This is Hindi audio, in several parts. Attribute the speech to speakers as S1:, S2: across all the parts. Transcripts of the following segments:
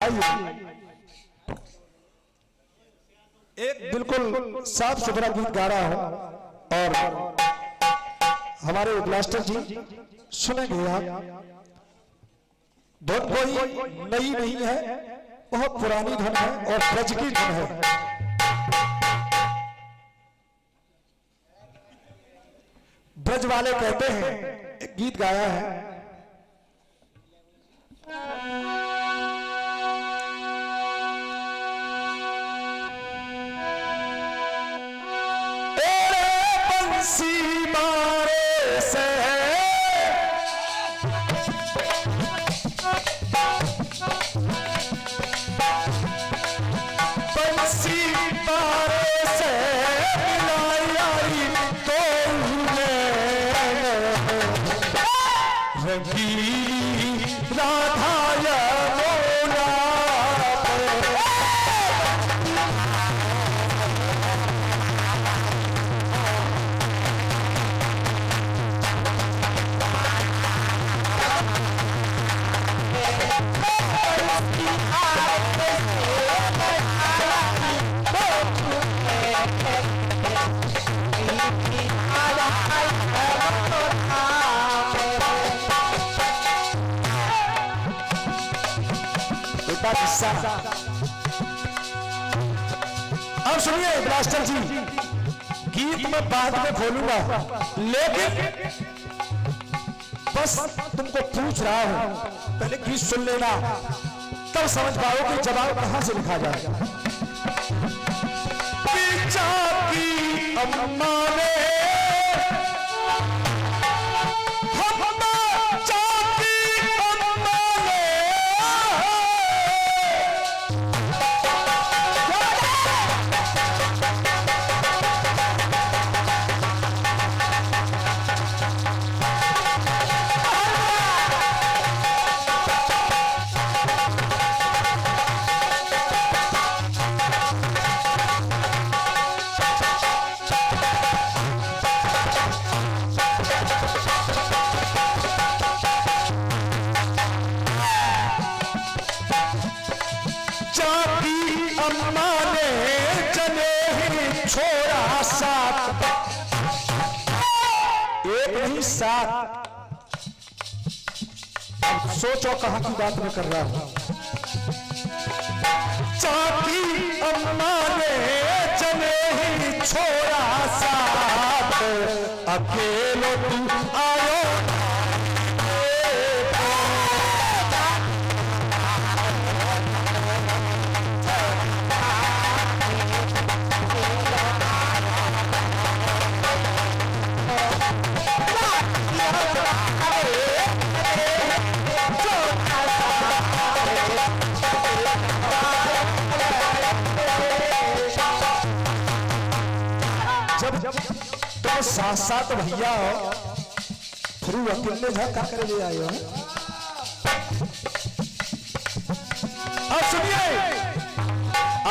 S1: एक बिल्कुल साफ सुथरा गीत गा रहा हूं और हमारे ब्लास्टर जी सुनेंगे आप। धुन कोई नई नहीं है, बहुत पुरानी धुन है और ब्रज की धुन है। ब्रज वाले कहते हैं, एक गीत गाया है। अब सुनिए ब्लास्टर जी, गीत में बाद में खोलूंगा, लेकिन बस तुमको पूछ रहा हूं, पहले गीत सुन लेना, तब समझ पाओ कि जवाब कहां से लिखा जाए। अम्मा ने साथ सोचो कहां की बात में कर रहा हूं। चाची अम्मा ने चले ही छोड़ा साथ, अकेलो तू आयो साथ साथ भैया हो, फिर अकेले झा कर ले आए हो। अब सुनिए,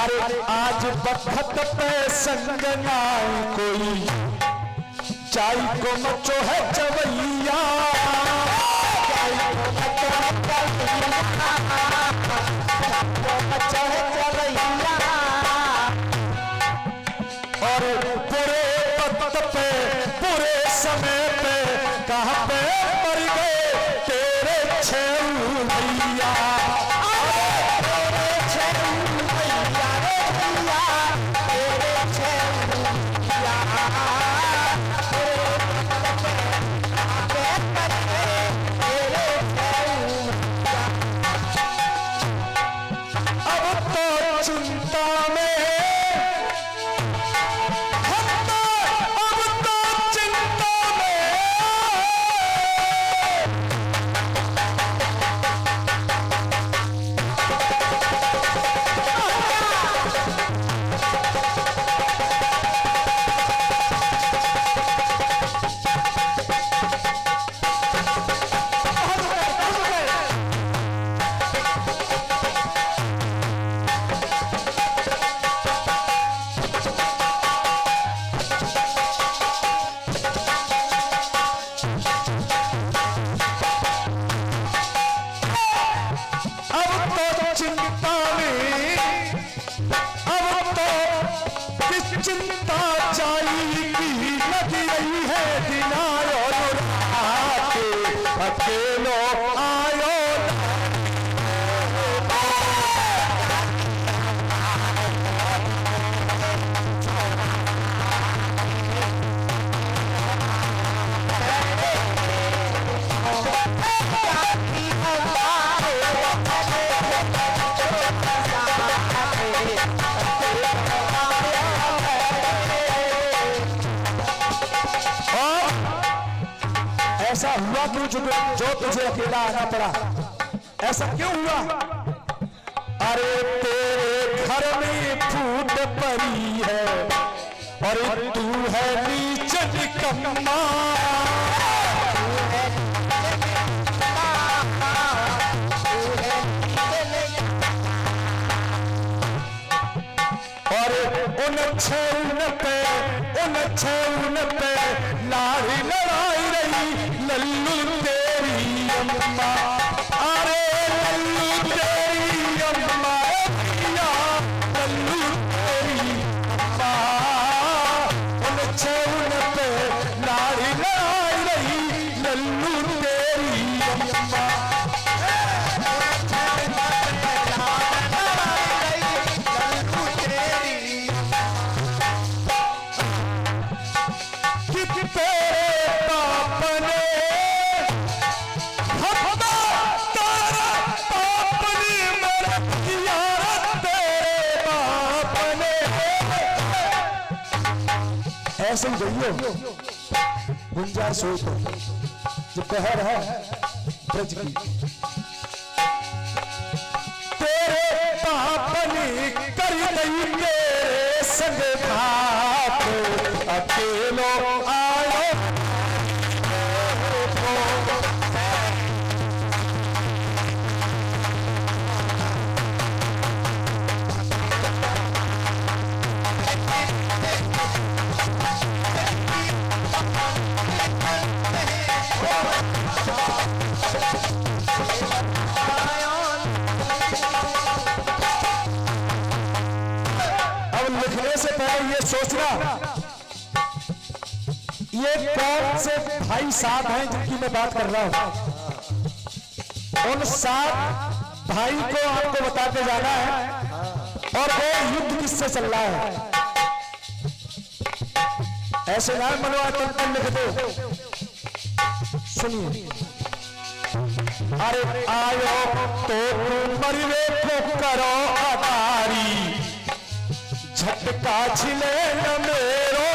S1: अरे आज बखत पे संग आए कोई, चाय को मचो है चवैया, और पूरे पूरे समय पे कहां पे मर गए तेरे छेऊ भैया, चिंता जाएगी लगी रही है दिन आयो रात अकेलो आयो ऐसा हुआ क्यों जो तुझे अकेला आना पड़ा? ऐसा क्यों हुआ? अरे तेरे घर में फूट पड़ी है और तू है नीच निकम्मा। और उन छेउन पे लाड़ी लड़ाई रही लल्लू तेरी अम्मा। अरे लल्लू तेरी अम्मा लल्लू तेरी अम्मा। उन छेउन पे लाड़ी लड़ाई रही लल्लू तेरी अम्मा। ऐसे ही गइयो गुंजाइश हो तो जो कहर है ब्रज की। तेरे बाप ने कर गई तेरे संग घात अकेलो आयो से पहले ये सोचना ये कौन से भाई साहब हैं जिनकी मैं बात कर रहा हूं। उन 7 भाई को आपको बताते जाना है और वो युद्ध किससे चल रहा है। ऐसे ना मनोवाचन लिख दो। सुनिए। अरे आयो तो मरवे को करो अदारी झटका छिले न मेरो।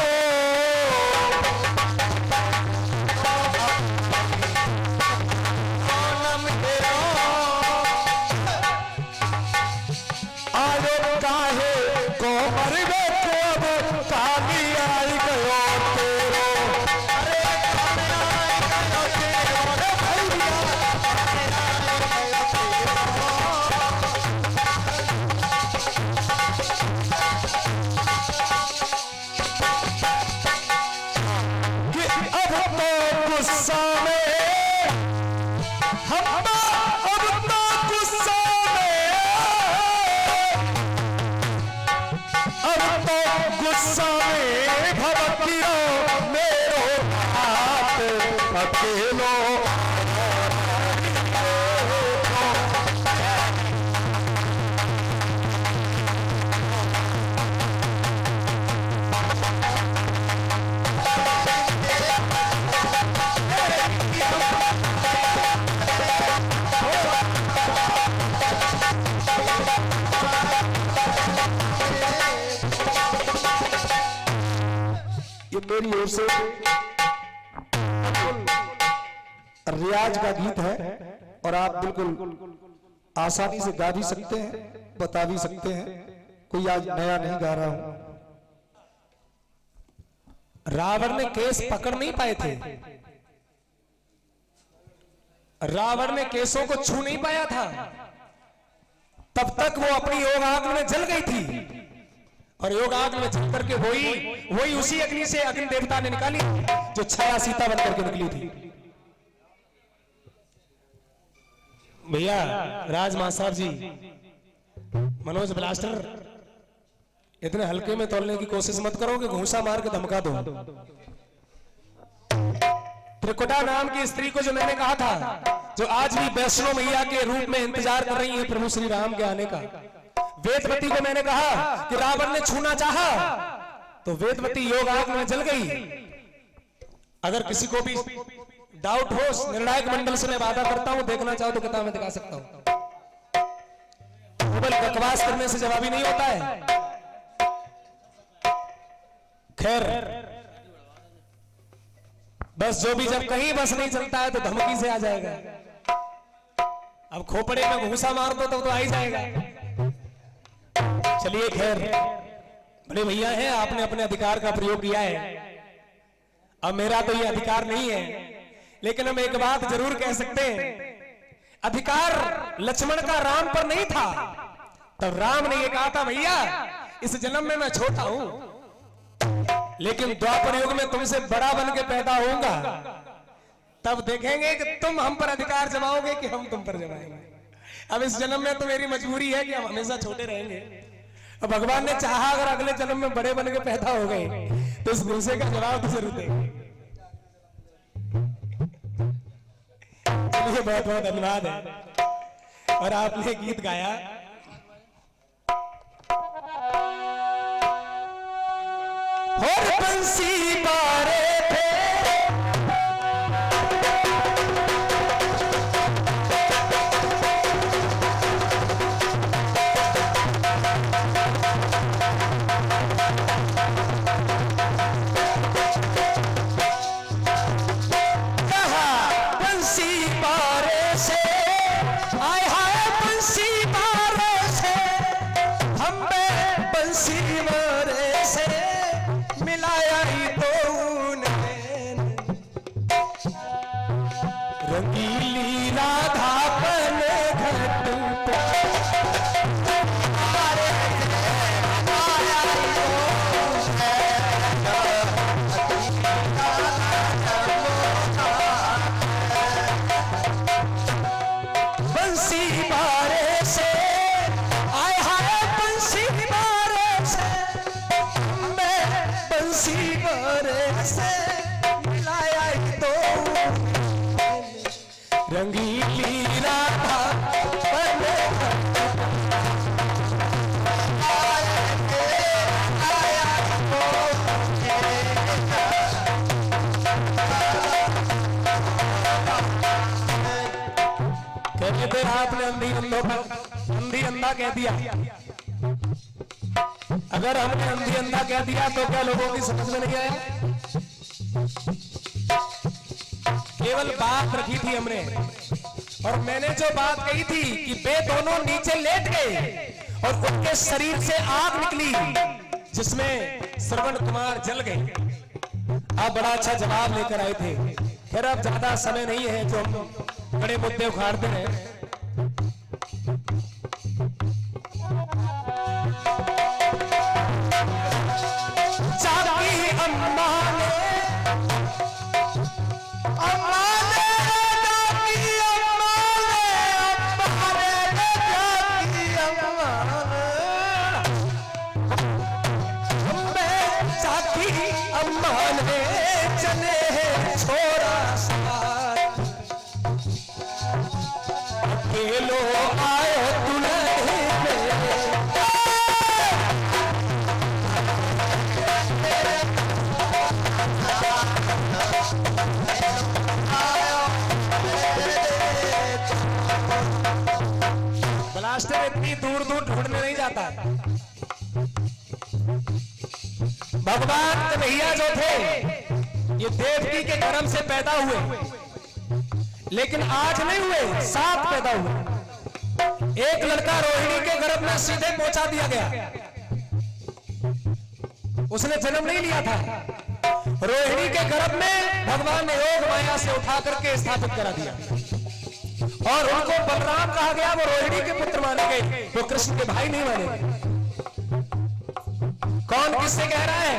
S1: आयो काहे को मरवे को अब कागी आई गयो तेरो। गुस्सा में हम अब तो गुस्सा में अब तो गुस्सा में भड़कियो मेरो हाथ अकेलो। ये मेरी ओर से रियाज का गीत है और आप बिल्कुल आसानी से गा भी सकते हैं, बता भी सकते हैं। कोई आज नया नहीं गा रहा हूं।
S2: रावण ने केस पकड़ नहीं पाए थे। रावण ने केसों को छू नहीं पाया था। तब तक वो अपनी योग आग में जल गई थी और योग आग में जल करके वही उसी अग्नि से अग्नि देवता ने निकाली जो छाया सीता बन करके निकली थी। भैया राज साहब जी, मनोज ब्लास्टर इतने हल्के में तोलने की कोशिश मत करो कि घूसा मार के धमका दो। त्रिकुटा नाम की स्त्री को जो मैंने कहा था, जो आज भी वैष्णो मैया के रूप में इंतजार कर रही है प्रभु श्री राम के आने का, वेदवती को मैंने कहा कि रावण ने छूना चाहा तो वेदवती योग आग में जल गई। अगर किसी को भी डाउट हो, निर्णायक मंडल से मैं वादा करता हूं, देखना चाहो तो किताब में दिखा सकता हूं। केवल बकवास करने से जवाबी नहीं होता है। खैर, बस जो भी जब कहीं बस नहीं चलता है तो धमकी से आ जाएगा। अब खोपड़े में घूसा मार दो तो आ ही जाएगा। चलिए खैर, बड़े भैया हैं, आपने अपने अधिकार का प्रयोग किया है। अब मेरा तो ये अधिकार नहीं है, लेकिन हम एक बात जरूर कह सकते हैं, अधिकार लक्ष्मण का राम पर नहीं था। तब राम ने ये कहा था, भैया इस जन्म में मैं छोटा हूं, लेकिन द्वापर युग में तुमसे बड़ा बन के पैदा होऊंगा, तब देखेंगे कि तुम हम पर अधिकार जमाओगे कि हम तुम पर जमाएंगे। अब इस जन्म में तो मेरी मजबूरी है कि हम हमेशा छोटे रहेंगे। अब भगवान ने चाहा अगर अगले जन्म में बड़े बन के पैदा हो गए तो इस गुस्से का जवाब तो जरूर देंगे। चलिए, बहुत बहुत धन्यवाद है। और आपने गीत गाया, और बंसी बारे थे रंगीली राधापन घट बंसी बारे से आए हाय, बंसी बारे से मैं बंसी बारे से मिलाया तो रंगीली राधा कहते थे आपने अंधी अंधों पर अंधी अंधा कह दिया। अगर हमने अंधी अंधा कह दिया तो क्या लोगों की समझ में नहीं आया? केवल बात रखी थी हमने, और मैंने जो बात कही थी कि वे दोनों नीचे लेट गए और उनके शरीर से आग निकली जिसमें श्रवण कुमार जल गए। आप बड़ा अच्छा जवाब लेकर आए थे। खैर, अब ज्यादा समय नहीं है जो हम बड़े मुद्दे उखाड़ते हैं। चाकी अम्मा ने चले छोरा साथ अकेलो आयो दुल्हे ब्लास्टर इतनी दूर दूर ढूंढने नहीं जाता। भगवान कन्हैया जो थे ये देवकी के गर्भ से पैदा हुए, लेकिन आज नहीं हुए, सात पैदा हुए। एक लड़का रोहिणी के गर्भ में सीधे पहुंचा दिया गया, उसने जन्म नहीं लिया था। रोहिणी के गर्भ में भगवान ने योग माया से उठा करके स्थापित करा दिया, और उनको बलराम कहा गया। वो रोहिणी के पुत्र माने गए, वो कृष्ण के भाई नहीं माने गए। कौन किससे कह रहा है?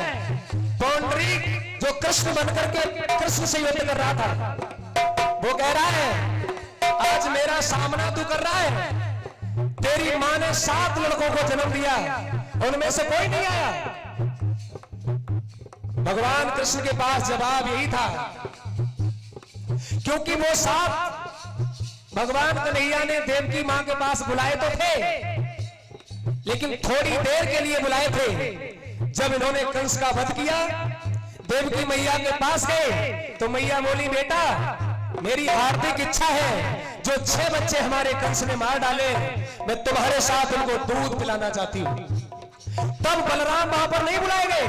S2: पौंडरीक जो कृष्ण बनकर के कृष्ण से युद्ध कर रहा था, वो कह रहा है आज मेरा सामना तू कर रहा है। तेरी मां ने 7 लड़कों को जन्म दिया उनमें से कोई नहीं आया। भगवान कृष्ण के पास जवाब यही था, क्योंकि वो सांप भगवान कन्हैया ने देवकी मां के पास बुलाए तो थे, लेकिन थोड़ी देर के लिए बुलाए थे। जब इन्होंने कंस का वध किया, देवकी मैया के पास गए तो मैया बोली, बेटा मेरी हार्दिक इच्छा है, जो 6 बच्चे हमारे कंस ने मार डाले, मैं तुम्हारे साथ उनको दूध पिलाना चाहती हूं। तब बलराम वहां पर नहीं बुलाए गए,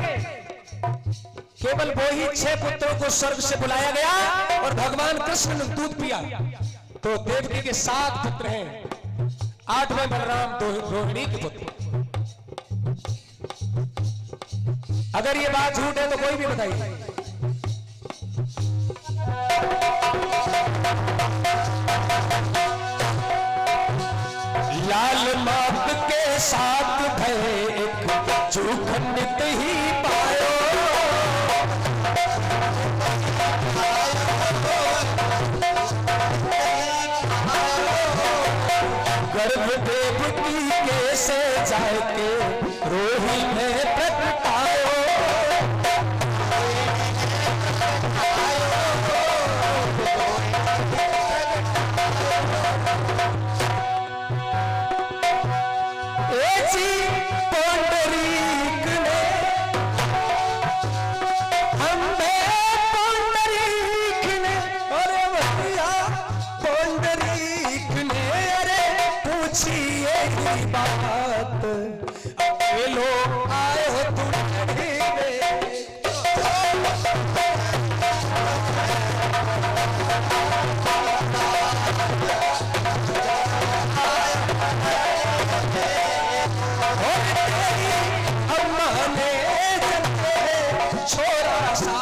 S2: केवल वो ही 6 पुत्रों को स्वर्ग से बुलाया गया और भगवान कृष्ण ने दूध पिया। तो देवकी के 7 पुत्र हैं, 8वें बलराम रोहिणी के पुत्र। अगर ये बात झूठ है तो कोई भी बताइए। लाल माप के साथ भय एक चूखंडित ही पायो, गर्भ देवकी के से जाके रोही में प्रगटायो। बात अकेलो आए हो तुम अम्मा ने छोरा सा